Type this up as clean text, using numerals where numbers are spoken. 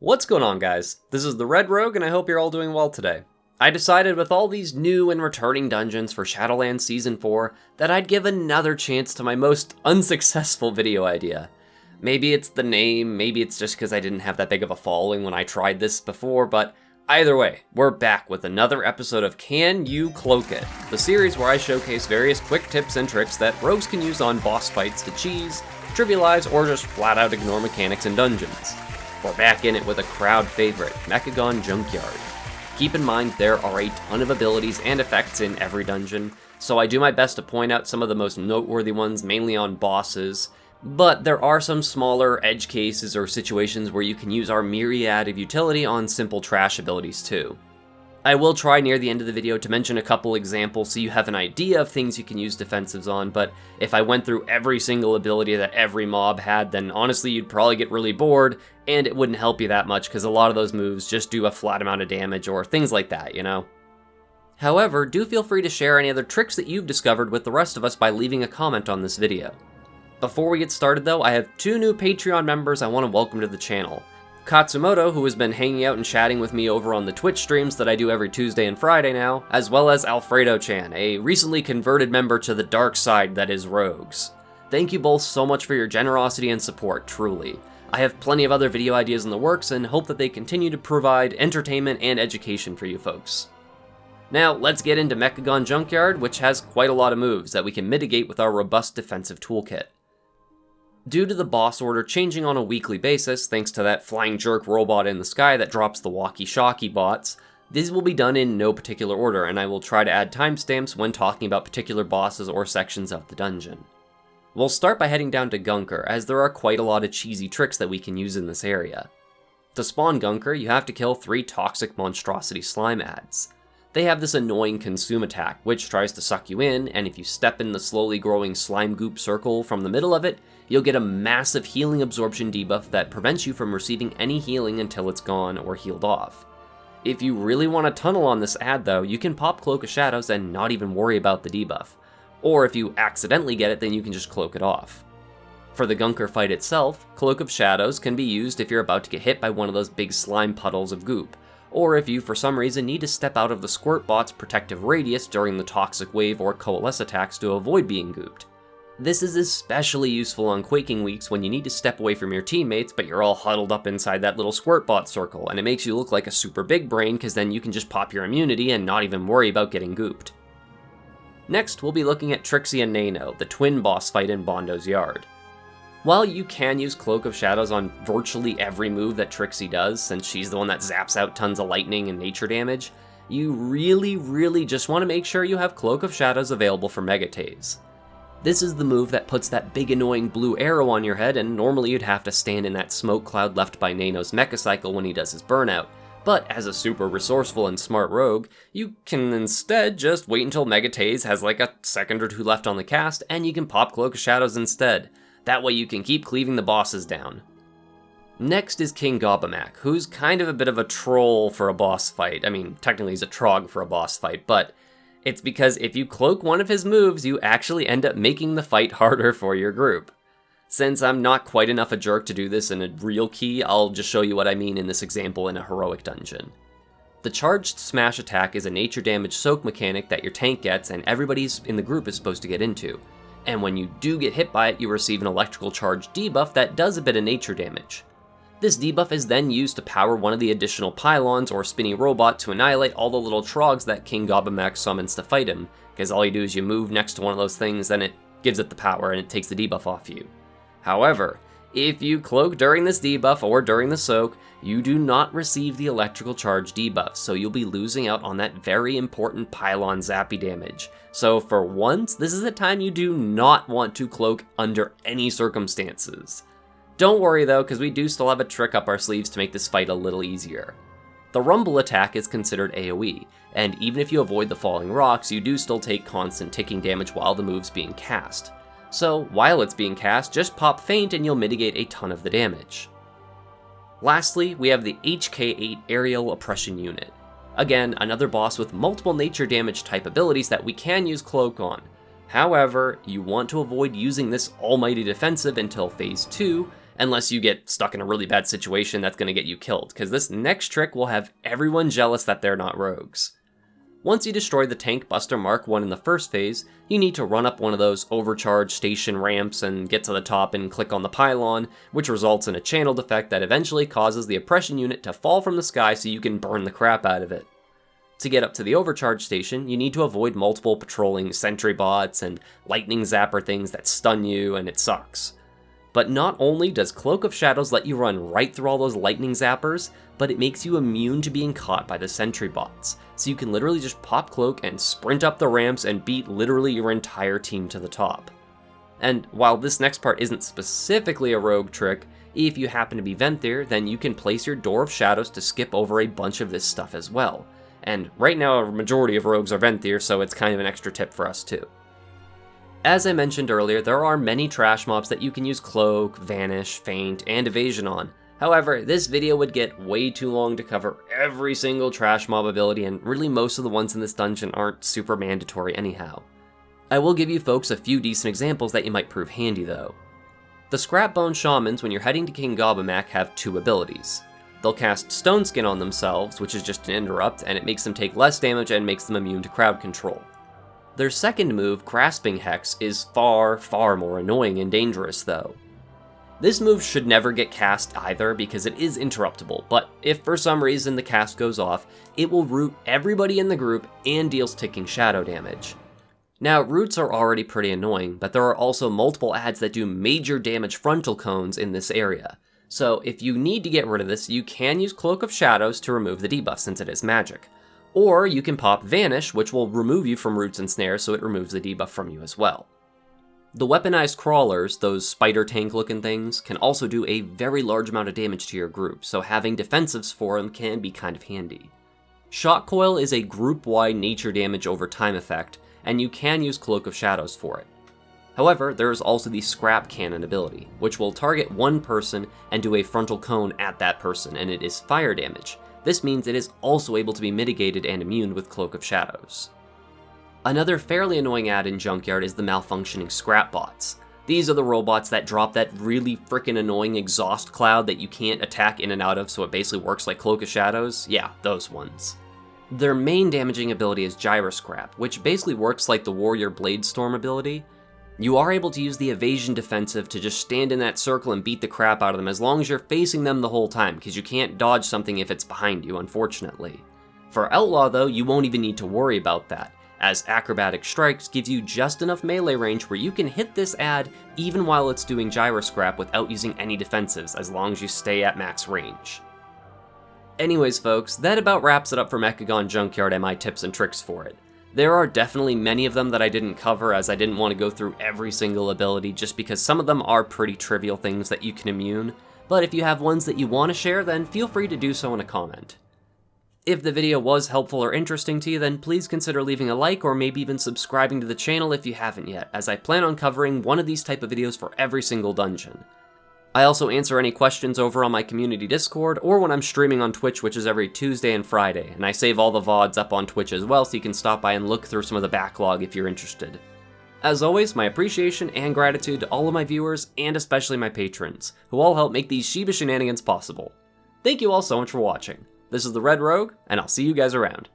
What's going on, guys? This is the Red Rogue, and I hope you're all doing well today. I decided with all these new and returning dungeons for Shadowlands Season 4 that I'd give another chance to my most unsuccessful video idea. Maybe it's the name, maybe it's just because I didn't have that big of a following when I tried this before, but either way, we're back with another episode of Can You Cloak It? The series where I showcase various quick tips and tricks that rogues can use on boss fights to cheese, trivialize, or just flat out ignore mechanics in dungeons. We're back in it with a crowd favorite, Mechagon Junkyard. Keep in mind there are a ton of abilities and effects in every dungeon, so I do my best to point out some of the most noteworthy ones, mainly on bosses, but there are some smaller edge cases or situations where you can use our myriad of utility on simple trash abilities too. I will try near the end of the video to mention a couple examples so you have an idea of things you can use defensives on, but if I went through every single ability that every mob had, then honestly you'd probably get really bored, and it wouldn't help you that much because a lot of those moves just do a flat amount of damage or things like that, you know? However, do feel free to share any other tricks that you've discovered with the rest of us by leaving a comment on this video. Before we get started though, I have two new Patreon members I want to welcome to the channel. Katsumoto, who has been hanging out and chatting with me over on the Twitch streams that I do every Tuesday and Friday now, as well as Alfredo-chan, a recently converted member to the dark side that is rogues. Thank you both so much for your generosity and support, truly. I have plenty of other video ideas in the works and hope that they continue to provide entertainment and education for you folks. Now, let's get into Mechagon Junkyard, which has quite a lot of moves that we can mitigate with our robust defensive toolkit. Due to the boss order changing on a weekly basis, thanks to that flying jerk robot in the sky that drops the walkie-talkie bots, these will be done in no particular order, and I will try to add timestamps when talking about particular bosses or sections of the dungeon. We'll start by heading down to Gunker, as there are quite a lot of cheesy tricks that we can use in this area. To spawn Gunker, you have to kill 3 toxic monstrosity slime ads. They have this annoying consume attack, which tries to suck you in, and if you step in the slowly growing slime goop circle from the middle of it, you'll get a massive healing absorption debuff that prevents you from receiving any healing until it's gone or healed off. If you really want to tunnel on this ad though, you can pop Cloak of Shadows and not even worry about the debuff. Or if you accidentally get it, then you can just cloak it off. For the Gunker fight itself, Cloak of Shadows can be used if you're about to get hit by one of those big slime puddles of goop, or if you for some reason need to step out of the squirt bot's protective radius during the toxic wave or coalesce attacks to avoid being gooped. This is especially useful on quaking weeks when you need to step away from your teammates, but you're all huddled up inside that little squirt bot circle, and it makes you look like a super big brain because then you can just pop your immunity and not even worry about getting gooped. Next, we'll be looking at Trixie and Naeno, the twin boss fight in Bondo's Yard. While you can use Cloak of Shadows on virtually every move that Trixie does, since she's the one that zaps out tons of lightning and nature damage, you really just want to make sure you have Cloak of Shadows available for Mega Tase. This is the move that puts that big annoying blue arrow on your head, and normally you'd have to stand in that smoke cloud left by Naeno's Mecha Cycle when he does his burnout, but as a super resourceful and smart rogue, you can instead just wait until Mega Tase has like a second or two left on the cast, and you can pop Cloak of Shadows instead. That way you can keep cleaving the bosses down. Next is King Gobbamak, who's kind of a bit of a troll for a boss fight. I mean, technically he's a trog for a boss fight, but it's because if you cloak one of his moves, you actually end up making the fight harder for your group. Since I'm not quite enough a jerk to do this in a real key, I'll just show you what I mean in this example in a heroic dungeon. The charged smash attack is a nature damage soak mechanic that your tank gets and everybody in the group is supposed to get into. And when you do get hit by it, you receive an electrical charge debuff that does a bit of nature damage. This debuff is then used to power one of the additional pylons or spinny robot to annihilate all the little trogs that King Gobbamak summons to fight him, because all you do is you move next to one of those things, then it gives it the power and it takes the debuff off you. However, if you cloak during this debuff or during the soak, you do not receive the electrical charge debuff, so you'll be losing out on that very important pylon zappy damage. So for once, this is a time you do not want to cloak under any circumstances. Don't worry though, because we do still have a trick up our sleeves to make this fight a little easier. The rumble attack is considered AoE, and even if you avoid the falling rocks, you do still take constant ticking damage while the move's being cast. So while it's being cast, just pop feint and you'll mitigate a ton of the damage. Lastly, we have the HK8 Aerial Oppression Unit. Again, another boss with multiple nature damage type abilities that we can use Cloak on. However, you want to avoid using this almighty defensive until phase 2, unless you get stuck in a really bad situation that's going to get you killed, because this next trick will have everyone jealous that they're not rogues. Once you destroy the Tank Buster Mark 1 in the first phase, you need to run up one of those overcharged station ramps and get to the top and click on the pylon, which results in a channeled effect that eventually causes the oppression unit to fall from the sky so you can burn the crap out of it. To get up to the overcharge station, you need to avoid multiple patrolling sentry bots and lightning zapper things that stun you, and it sucks. But not only does Cloak of Shadows let you run right through all those lightning zappers, but it makes you immune to being caught by the sentry bots, so you can literally just pop Cloak and sprint up the ramps and beat literally your entire team to the top. And while this next part isn't specifically a rogue trick, if you happen to be Venthyr, then you can place your Door of Shadows to skip over a bunch of this stuff as well. And right now a majority of rogues are Venthyr, so it's kind of an extra tip for us too. As I mentioned earlier, there are many trash mobs that you can use Cloak, Vanish, Feint, and Evasion on. However, this video would get way too long to cover every single trash mob ability, and really most of the ones in this dungeon aren't super mandatory anyhow. I will give you folks a few decent examples that you might prove handy though. The Scrapbone Shamans, when you're heading to King Gobbamak, have two abilities. They'll cast Stone Skin on themselves, which is just an interrupt, and it makes them take less damage and makes them immune to crowd control. Their second move, Grasping Hex, is far, far more annoying and dangerous though. This move should never get cast either because it is interruptible, but if for some reason the cast goes off, it will root everybody in the group and deals ticking shadow damage. Now, roots are already pretty annoying, but there are also multiple adds that do major damage frontal cones in this area. So if you need to get rid of this, you can use Cloak of Shadows to remove the debuff since it is magic. Or you can pop Vanish, which will remove you from roots and snares, so it removes the debuff from you as well. The weaponized crawlers, those spider tank looking things, can also do a very large amount of damage to your group, so having defensives for them can be kind of handy. Shock Coil is a group-wide nature damage over time effect, and you can use Cloak of Shadows for it. However, there is also the Scrap Cannon ability, which will target one person and do a frontal cone at that person, and it is fire damage. This means it is also able to be mitigated and immune with Cloak of Shadows. Another fairly annoying add in Junkyard is the malfunctioning scrap bots. These are the robots that drop that really frickin' annoying exhaust cloud that you can't attack in and out of, so it basically works like Cloak of Shadows. Yeah, those ones. Their main damaging ability is Gyroscrap, which basically works like the Warrior Bladestorm ability. You are able to use the evasion defensive to just stand in that circle and beat the crap out of them as long as you're facing them the whole time, because you can't dodge something if it's behind you, unfortunately. For Outlaw though, you won't even need to worry about that, as Acrobatic Strikes gives you just enough melee range where you can hit this ad even while it's doing Gyroscrap without using any defensives, as long as you stay at max range. Anyways folks, that about wraps it up for Mechagon Junkyard and my tips and tricks for it. There are definitely many of them that I didn't cover, as I didn't want to go through every single ability just because some of them are pretty trivial things that you can immune, but if you have ones that you want to share, then feel free to do so in a comment. If the video was helpful or interesting to you, then please consider leaving a like or maybe even subscribing to the channel if you haven't yet, as I plan on covering one of these type of videos for every single dungeon. I also answer any questions over on my community Discord, or when I'm streaming on Twitch, which is every Tuesday and Friday, and I save all the VODs up on Twitch as well, so you can stop by and look through some of the backlog if you're interested. As always, my appreciation and gratitude to all of my viewers, and especially my patrons, who all help make these Shiba Shenanigans possible. Thank you all so much for watching. This is the Red Rogue, and I'll see you guys around.